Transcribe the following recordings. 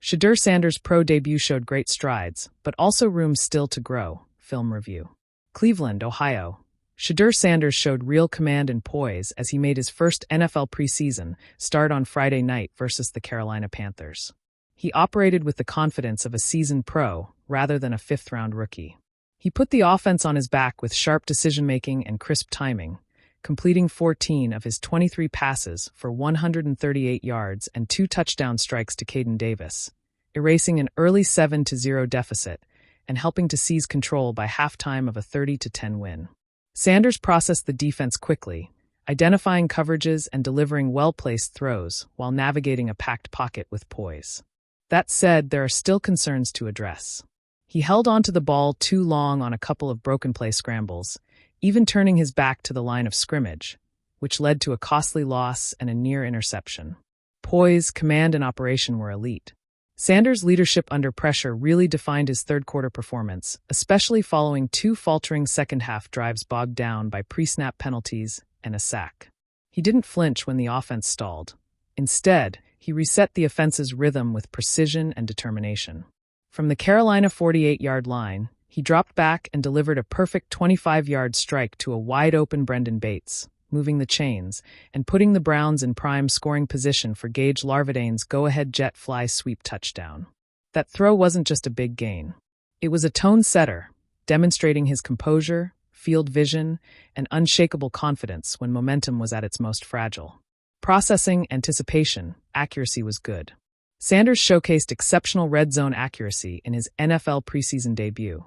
Shedeur Sanders' pro debut showed great strides, but also room still to grow. Film review. Cleveland, Ohio. Shedeur Sanders showed real command and poise as he made his first NFL preseason start on Friday night versus the Carolina Panthers. He operated with the confidence of a seasoned pro rather than a fifth-round rookie. He put the offense on his back with sharp decision-making and crisp timing, completing 14 of his 23 passes for 138 yards and 2 touchdown strikes to Caden Davis, erasing an early 7-0 deficit and helping to seize control by halftime of a 30-10 win. Sanders processed the defense quickly, identifying coverages and delivering well-placed throws while navigating a packed pocket with poise. That said, there are still concerns to address. He held onto the ball too long on a couple of broken play scrambles, even turning his back to the line of scrimmage, which led to a costly loss and a near interception. Poise, command, and operation were elite. Sanders' leadership under pressure really defined his third-quarter performance, especially following 2 faltering second-half drives bogged down by pre-snap penalties and a sack. He didn't flinch when the offense stalled. Instead, he reset the offense's rhythm with precision and determination. From the Carolina 48-yard line, he dropped back and delivered a perfect 25-yard strike to a wide-open Brendan Bates, moving the chains and putting the Browns in prime scoring position for Gage Larvadane's go-ahead jet fly sweep touchdown. That throw wasn't just a big gain. It was a tone setter, demonstrating his composure, field vision, and unshakable confidence when momentum was at its most fragile. Processing, anticipation, accuracy was good. Sanders showcased exceptional red zone accuracy in his NFL preseason debut,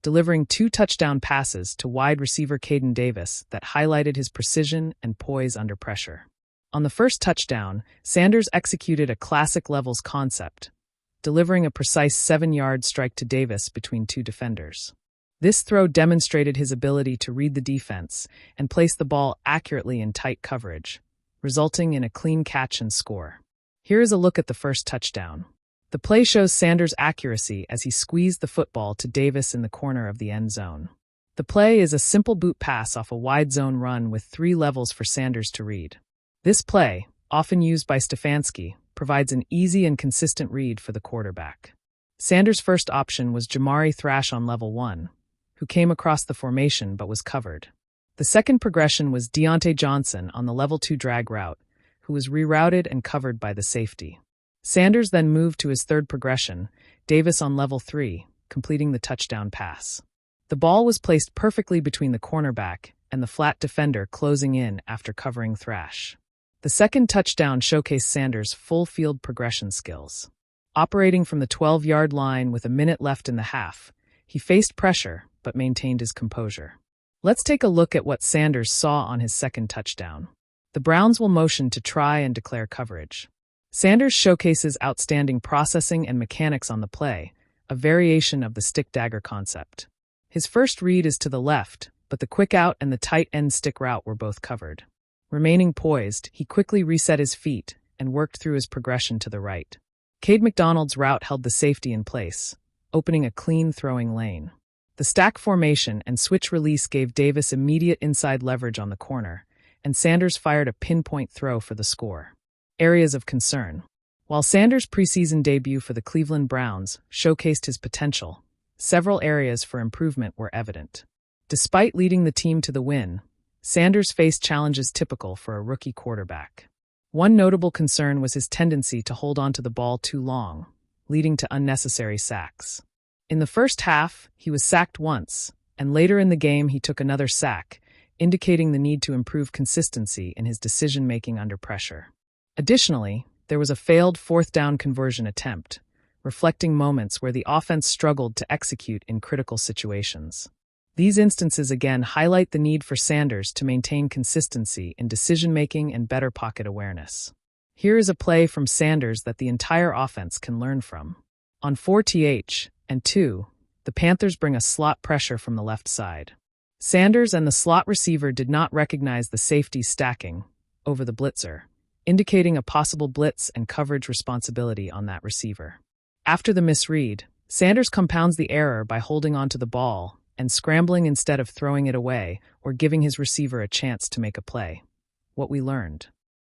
delivering 2 touchdown passes to wide receiver Caden Davis that highlighted his precision and poise under pressure. On the first touchdown, Sanders executed a classic levels concept, delivering a precise 7-yard strike to Davis between 2 defenders. This throw demonstrated his ability to read the defense and place the ball accurately in tight coverage, resulting in a clean catch and score. Here is a look at the first touchdown. The play shows Sanders' accuracy as he squeezed the football to Davis in the corner of the end zone. The play is a simple boot pass off a wide zone run with 3 levels for Sanders to read. This play, often used by Stefanski, provides an easy and consistent read for the quarterback. Sanders' first option was Jamari Thrash on level 1, who came across the formation but was covered. The second progression was Deontay Johnson on the level 2 drag route, who was rerouted and covered by the safety. Sanders then moved to his third progression, Davis on level 3, completing the touchdown pass. The ball was placed perfectly between the cornerback and the flat defender closing in after covering Thrash. The second touchdown showcased Sanders' full field progression skills. Operating from the 12-yard line with a minute left in the half, he faced pressure but maintained his composure. Let's take a look at what Sanders saw on his second touchdown. The Browns will motion to try and declare coverage. Sanders showcases outstanding processing and mechanics on the play, a variation of the stick-dagger concept. His first read is to the left, but the quick out and the tight end stick route were both covered. Remaining poised, he quickly reset his feet and worked through his progression to the right. Cade McDonald's route held the safety in place, opening a clean throwing lane. The stack formation and switch release gave Davis immediate inside leverage on the corner, and Sanders fired a pinpoint throw for the score. Areas of concern. While Sanders' preseason debut for the Cleveland Browns showcased his potential, several areas for improvement were evident. Despite leading the team to the win, Sanders faced challenges typical for a rookie quarterback. One notable concern was his tendency to hold onto the ball too long, leading to unnecessary sacks. In the first half, he was sacked once, and later in the game he took another sack, indicating the need to improve consistency in his decision-making under pressure. Additionally, there was a failed 4th-down conversion attempt, reflecting moments where the offense struggled to execute in critical situations. These instances again highlight the need for Sanders to maintain consistency in decision-making and better pocket awareness. Here is a play from Sanders that the entire offense can learn from. On 4th and 2, the Panthers bring a slot pressure from the left side. Sanders and the slot receiver did not recognize the safety stacking over the blitzer, indicating a possible blitz and coverage responsibility on that receiver. After the misread, Sanders compounds the error by holding onto the ball and scrambling instead of throwing it away or giving his receiver a chance to make a play. What we learned.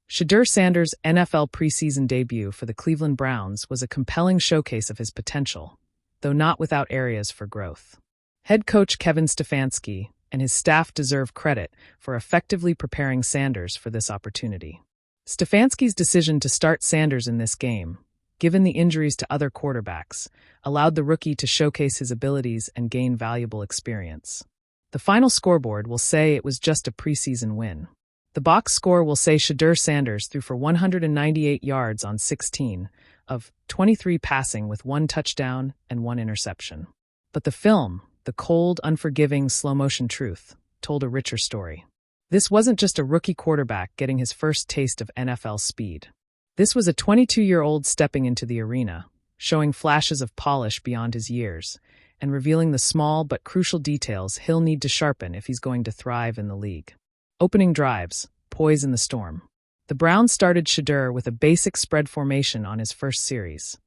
Shedeur Sanders' NFL preseason debut for the Cleveland Browns was a compelling showcase of his potential, though not without areas for growth. Head coach Kevin Stefanski and his staff deserve credit for effectively preparing Sanders for this opportunity. Stefanski's decision to start Sanders in this game, given the injuries to other quarterbacks, allowed the rookie to showcase his abilities and gain valuable experience. The final scoreboard will say it was just a preseason win. The box score will say Shedeur Sanders threw for 198 yards on 16 of 23 passing with 1 touchdown and 1 interception. But the film, the cold, unforgiving, slow-motion truth, told a richer story. This wasn't just a rookie quarterback getting his first taste of NFL speed. This was a 22-year-old stepping into the arena, showing flashes of polish beyond his years, and revealing the small but crucial details he'll need to sharpen if he's going to thrive in the league. Opening drives, poise in the storm. The Browns started Shedeur with a basic spread formation on his first series.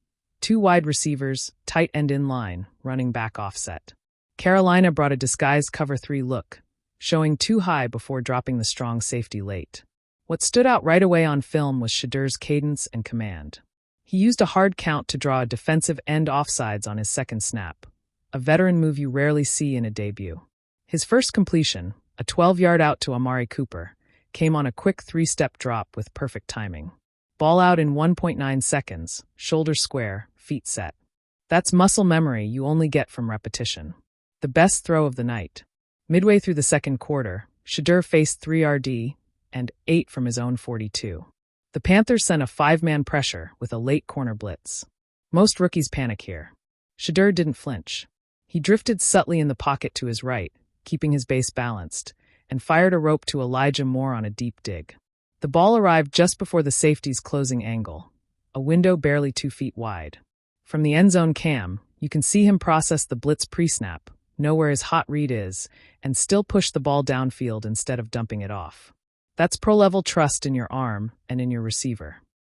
2 wide receivers, tight end in line, running back offset. Carolina brought a disguised cover 3 look, showing 2 high before dropping the strong safety late. What stood out right away on film was Shedeur's cadence and command. He used a hard count to draw a defensive end offsides on his second snap, a veteran move you rarely see in a debut. His first completion, a 12-yard out to Amari Cooper, came on a quick 3-step drop with perfect timing. Ball out in 1.9 seconds, shoulder square, feet set. That's muscle memory you only get from repetition. The best throw of the night. Midway through the second quarter, Shedeur faced 3 RD and 8 from his own 42. The Panthers sent a 5-man pressure with a late corner blitz. Most rookies panic here. Shedeur didn't flinch. He drifted subtly in the pocket to his right, keeping his base balanced, and fired a rope to Elijah Moore on a deep dig. The ball arrived just before the safety's closing angle, a window barely 2 feet wide. From the end zone cam, you can see him process the blitz pre-snap, know where his hot read is, and still push the ball downfield instead of dumping it off. That's pro-level trust in your arm and in your receiver.